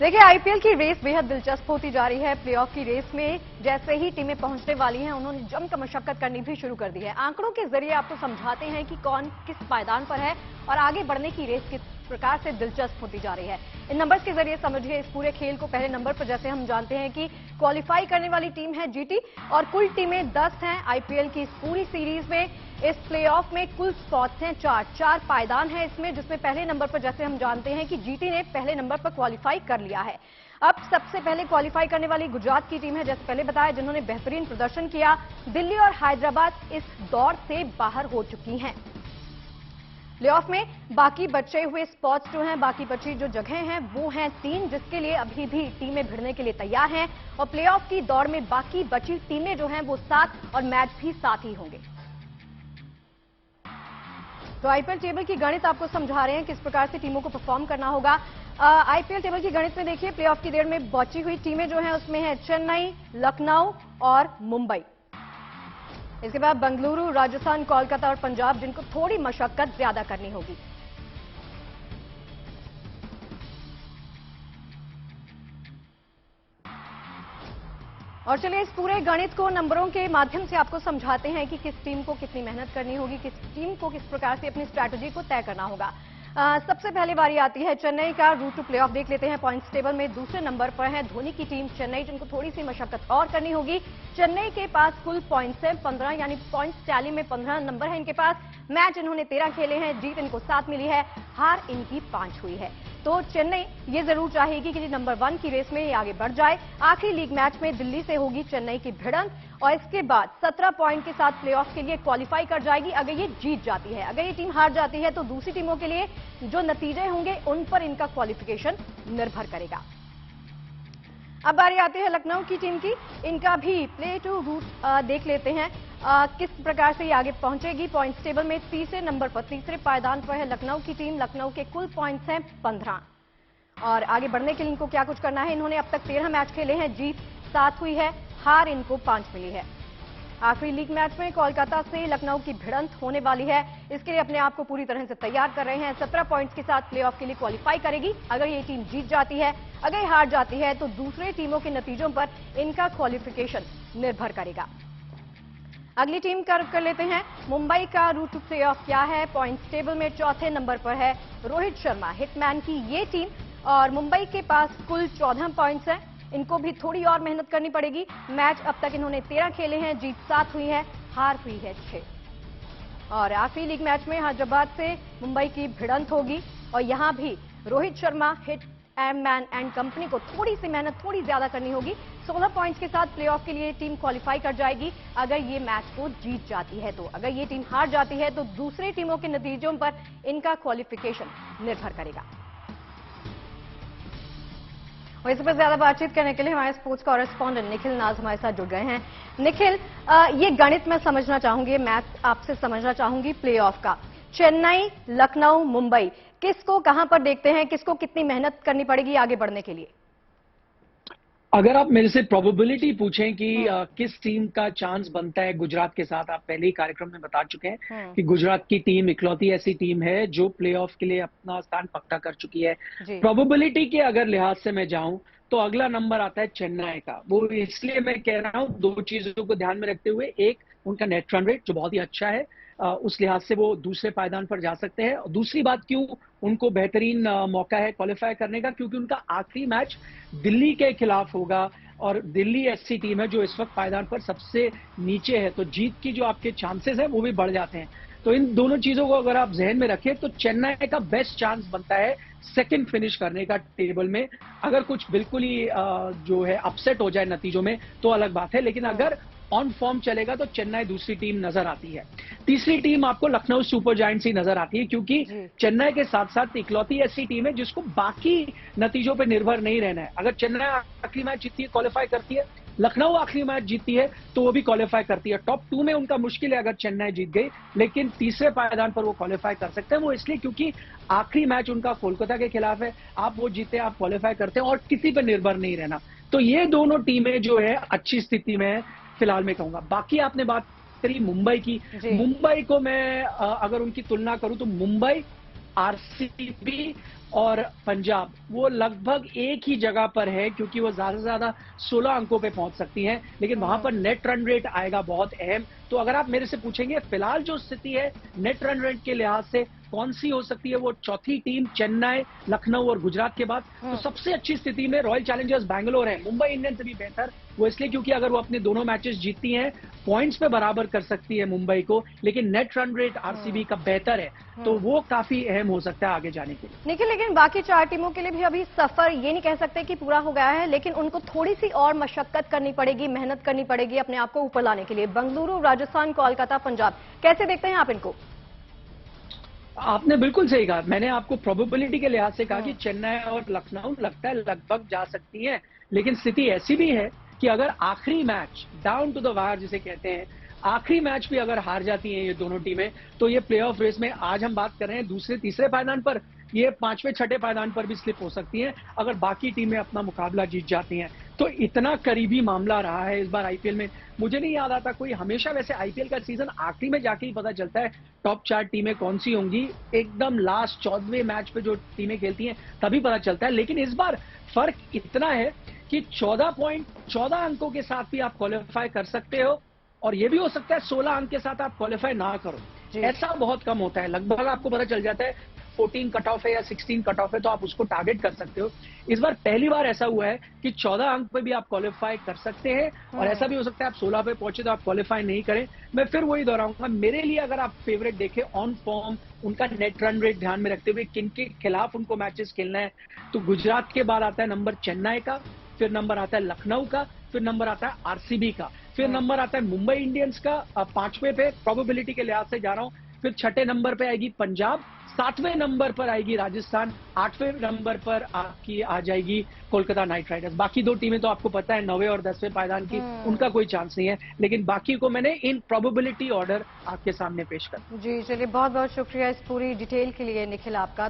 देखिए, आईपीएल की रेस बेहद दिलचस्प होती जा रही है। प्लेऑफ की रेस में जैसे ही टीमें पहुंचने वाली हैं, उन्होंने जमकर मशक्कत करनी भी शुरू कर दी है। आंकड़ों के जरिए आपको समझाते हैं कि कौन किस पायदान पर है और आगे बढ़ने की रेस किस प्रकार से दिलचस्प होती जा रही है। इन नंबर्स के जरिए समझिए इस पूरे खेल को। पहले नंबर पर जैसे हम जानते हैं कि क्वालिफाई करने वाली टीम है जीटी और कुल टीमें 10 हैं आईपीएल की इस पूरी सीरीज में। इस प्लेऑफ में कुल स्पॉट्स हैं चार पायदान है इसमें, जिसमें पहले नंबर पर जैसे हम जानते हैं कि जीटी ने पहले नंबर पर क्वालिफाई कर लिया है। अब सबसे पहले क्वालिफाई करने वाली गुजरात की टीम है, जैसे पहले बताया, जिन्होंने बेहतरीन प्रदर्शन किया। दिल्ली और हैदराबाद इस दौड़ से बाहर हो चुकी हैं। प्लेऑफ में बाकी बचे हुए स्पॉट्स जो हैं, बाकी बची जो जगह हैं वो हैं 3, जिसके लिए अभी भी टीमें भिड़ने के लिए तैयार हैं। और प्लेऑफ की दौड़ में बाकी बची टीमें जो हैं वो 7 और मैच भी 7 ही होंगे। तो आईपीएल टेबल की गणित आपको समझा रहे हैं किस प्रकार से टीमों को परफॉर्म करना होगा। आईपीएल टेबल की गणित में देखिए, प्लेऑफ की देर में बची हुई टीमें जो हैं उसमें है चेन्नई, लखनऊ और मुंबई। इसके बाद बेंगलुरु, राजस्थान, कोलकाता और पंजाब, जिनको थोड़ी मशक्कत ज्यादा करनी होगी। और चलिए इस पूरे गणित को नंबरों के माध्यम से आपको समझाते हैं कि किस टीम को कितनी मेहनत करनी होगी, किस टीम को किस प्रकार से अपनी स्ट्रैटेजी को तय करना होगा। सबसे पहले बारी आती है चेन्नई का। रूट टू प्लेऑफ देख लेते हैं। पॉइंट्स टेबल में दूसरे नंबर पर है धोनी की टीम चेन्नई, जिनको थोड़ी सी मशक्कत और करनी होगी। चेन्नई के पास कुल पॉइंट्स हैं 15, यानी पॉइंट्स टैली में 15 नंबर है इनके पास। मैच इन्होंने 13 खेले हैं, जीत इनको 7 मिली है, हार इनकी 5 हुई है। तो चेन्नई ये जरूर चाहेगी कि नंबर 1 की रेस में ये आगे बढ़ जाए। आखिरी लीग मैच में दिल्ली से होगी चेन्नई की भिड़ंत और इसके बाद 17 पॉइंट के साथ प्लेऑफ के लिए क्वालिफाई कर जाएगी अगर ये जीत जाती है। अगर ये टीम हार जाती है तो दूसरी टीमों के लिए जो नतीजे होंगे उन पर इनका क्वालिफिकेशन निर्भर करेगा। अब बारी आती है लखनऊ की टीम की। इनका भी प्ले टू रूट देख लेते हैं किस प्रकार से ये आगे पहुंचेगी। पॉइंट्स टेबल में तीसरे नंबर पर, तीसरे पायदान पर है लखनऊ की टीम। लखनऊ के कुल पॉइंट्स हैं 15 और आगे बढ़ने के लिए इनको क्या कुछ करना है। इन्होंने अब तक 13 मैच खेले हैं, जीत 7 हुई है, हार इनको 5 मिली है। आखिरी लीग मैच में कोलकाता से लखनऊ की भिड़ंत होने वाली है। इसके लिए अपने आप को पूरी तरह से तैयार कर रहे हैं। 17 पॉइंट्स के साथ प्लेऑफ के लिए क्वालिफाई करेगी अगर ये टीम जीत जाती है। अगर ये हार जाती है तो दूसरे टीमों के नतीजों पर इनका क्वालिफिकेशन निर्भर करेगा। अगली टीम कर लेते हैं मुंबई का। रूट टू प्लेऑफ क्या है। पॉइंट्स टेबल में चौथे नंबर पर है रोहित शर्मा, हिटमैन की ये टीम। और मुंबई के पास कुल 14 पॉइंट्स हैं, इनको भी थोड़ी और मेहनत करनी पड़ेगी। मैच अब तक इन्होंने 13 खेले हैं, जीत 7 हुई है, हार हुई है 6। और आखिरी लीग मैच में हैदराबाद से मुंबई की भिड़ंत होगी और यहां भी Rohit Sharma, hitman and company को थोड़ी सी मेहनत थोड़ी ज्यादा करनी होगी। 16 पॉइंट्स के साथ प्लेऑफ के लिए टीम क्वालिफाई कर जाएगी अगर ये मैच को जीत जाती है। तो अगर ये टीम हार जाती है तो दूसरे टीमों के नतीजों पर इनका क्वालिफिकेशन निर्भर करेगा। और इस पर ज्यादा बातचीत करने के लिए हमारे स्पोर्ट्स कॉरेस्पॉन्डेंट निखिल नाज हमारे साथ जुड़ गए हैं। निखिल, ये गणित मैं समझना चाहूंगी, मैथ आपसे समझना चाहूंगी प्लेऑफ का। चेन्नई, लखनऊ, मुंबई, किसको कहां पर देखते हैं, किसको कितनी मेहनत करनी पड़ेगी आगे बढ़ने के लिए? अगर आप मेरे से प्रोबेबिलिटी पूछें कि किस टीम का चांस बनता है गुजरात के साथ, आप पहले ही कार्यक्रम में बता चुके हैं कि गुजरात की टीम इकलौती ऐसी टीम है जो प्लेऑफ के लिए अपना स्थान पक्का कर चुकी है। प्रोबेबिलिटी के अगर लिहाज से मैं जाऊं तो अगला नंबर आता है चेन्नई का। वो इसलिए मैं कह रहा हूं, 2 चीजों को ध्यान में रखते हुए। एक, उनका नेट रन रेट जो बहुत ही अच्छा है, उस लिहाज से वो दूसरे पायदान पर जा सकते हैं। और दूसरी बात, क्यों उनको बेहतरीन मौका है क्वालिफाई करने का, क्योंकि उनका आखिरी मैच दिल्ली के खिलाफ होगा और दिल्ली ऐसी टीम है जो इस वक्त पायदान पर सबसे नीचे है, तो जीत की जो आपके चांसेस है वो भी बढ़ जाते हैं। तो इन दोनों चीजों को अगर आप जहन में रखें तो चेन्नई का बेस्ट चांस बनता है सेकंड फिनिश करने का टेबल में। अगर कुछ बिल्कुल ही जो है अपसेट हो जाए नतीजों में तो अलग बात है, लेकिन अगर ऑन फॉर्म चलेगा तो चेन्नई दूसरी टीम नजर आती है। तीसरी टीम आपको लखनऊ सुपर जायंट्स ही नजर आती है, क्योंकि चेन्नई के साथ साथ इकलौती ऐसी टीम है जिसको बाकी नतीजों पर निर्भर नहीं रहना है। अगर चेन्नई आखिरी मैच जीतती है, क्वालिफाई करती है, लखनऊ आखिरी मैच जीतती है तो वो भी क्वालिफाई करती है। टॉप 2 में उनका मुश्किल है अगर चेन्नई जीत गई, लेकिन तीसरे पायदान पर वो क्वालिफाई कर सकते हैं। वो इसलिए क्योंकि आखिरी मैच उनका कोलकाता के खिलाफ है, आप वो जीते आप क्वालिफाई करते हैं और किसी पर निर्भर नहीं रहना। तो ये दोनों टीमें जो है अच्छी स्थिति में है फिलहाल मैं कहूंगा। बाकी आपने बात करी मुंबई की। मुंबई को मैं अगर उनकी तुलना करूं तो मुंबई आरसीबी और पंजाब वो लगभग एक ही जगह पर है, क्योंकि वो ज्यादा से ज्यादा 16 अंकों पे पहुंच सकती हैं, लेकिन वहां पर नेट रन रेट आएगा बहुत अहम। तो अगर आप मेरे से पूछेंगे फिलहाल जो स्थिति है नेट रन रेट के लिहाज से कौन सी हो सकती है, वो चौथी टीम चेन्नई, लखनऊ और गुजरात के बाद तो सबसे अच्छी स्थिति में रॉयल चैलेंजर्स बैंगलोर है। मुंबई इंडियंस से भी बेहतर वो इसलिए क्योंकि अगर वो अपने दोनों मैचेस जीतती हैं पॉइंट्स पे बराबर कर सकती है मुंबई को, लेकिन नेट रन रेट आरसीबी का बेहतर है, तो वो काफी अहम हो सकता है आगे जाने के लिए। निखिल, लेकिन बाकी 4 टीमों के लिए भी अभी सफर ये नहीं कह सकते कि पूरा हो गया है, लेकिन उनको थोड़ी सी और मशक्कत करनी पड़ेगी, मेहनत करनी पड़ेगी अपने आप को ऊपर लाने के लिए। बेंगलुरु, राजस्थान, कोलकाता, पंजाब, कैसे देखते हैं आप इनको? आपने बिल्कुल सही कहा। मैंने आपको प्रोबेबिलिटी के लिहाज से कहा कि चेन्नई और लखनऊ लगता है लगभग जा सकती हैं, लेकिन स्थिति ऐसी भी है कि अगर आखिरी match down to the wire जिसे कहते हैं, आखिरी मैच भी अगर हार जाती हैं ये दोनों टीमें, तो ये प्लेऑफ रेस में आज हम बात कर रहे हैं दूसरे तीसरे पायदान पर, ये पांचवें छठे पायदान पर भी स्लिप हो सकती हैं अगर बाकी टीमें अपना मुकाबला जीत जाती हैं। तो इतना करीबी मामला रहा है इस बार आईपीएल में, मुझे नहीं याद आता कोई, हमेशा वैसे आईपीएल का सीजन आखिरी में जाके ही पता चलता है टॉप 4 टीमें कौन सी होंगी, एकदम लास्ट 14वें मैच पे जो टीमें खेलती हैं तभी पता चलता है। लेकिन इस बार फर्क इतना है कि 14 अंकों के साथ भी आप क्वालिफाई कर सकते हो, और ये भी हो सकता है 16 अंक के साथ आप क्वालिफाई ना करो, ऐसा बहुत कम होता है। लगभग आपको पता चल जाता है 14 कट ऑफ है या 16 कट ऑफ है तो आप उसको टारगेट कर सकते हो। इस बार पहली बार ऐसा हुआ है कि 14 अंक पे भी आप क्वालिफाई कर सकते हैं, और ऐसा भी हो सकता है आप 16 पे पहुंचे तो आप क्वालिफाई नहीं करें। मैं फिर वही दोहराऊंगा, मेरे लिए अगर आप फेवरेट देखें ऑन फॉर्म, उनका नेट रन रेट ध्यान में रखते हुए किन के खिलाफ उनको मैचेस खेलना है, तो गुजरात के बाद आता है नंबर चेन्नई का, फिर नंबर आता है लखनऊ का, फिर नंबर आता है आरसीबी का, फिर नंबर आता है मुंबई इंडियंस का 5वें पे प्रोबेबिलिटी के लिहाज से जा रहा हूं, फिर 6ठे नंबर पे आएगी पंजाब, 7वें नंबर पर आएगी राजस्थान, 8वें नंबर पर आपकी आ जाएगी कोलकाता नाइट राइडर्स। बाकी 2 टीमें तो आपको पता है 9वें और 10वें पायदान की, उनका कोई चांस नहीं है, लेकिन बाकी को मैंने इन प्रोबेबिलिटी ऑर्डर आपके सामने पेश कर। जी चलिए, बहुत बहुत शुक्रिया इस पूरी डिटेल के लिए निखिल आपका।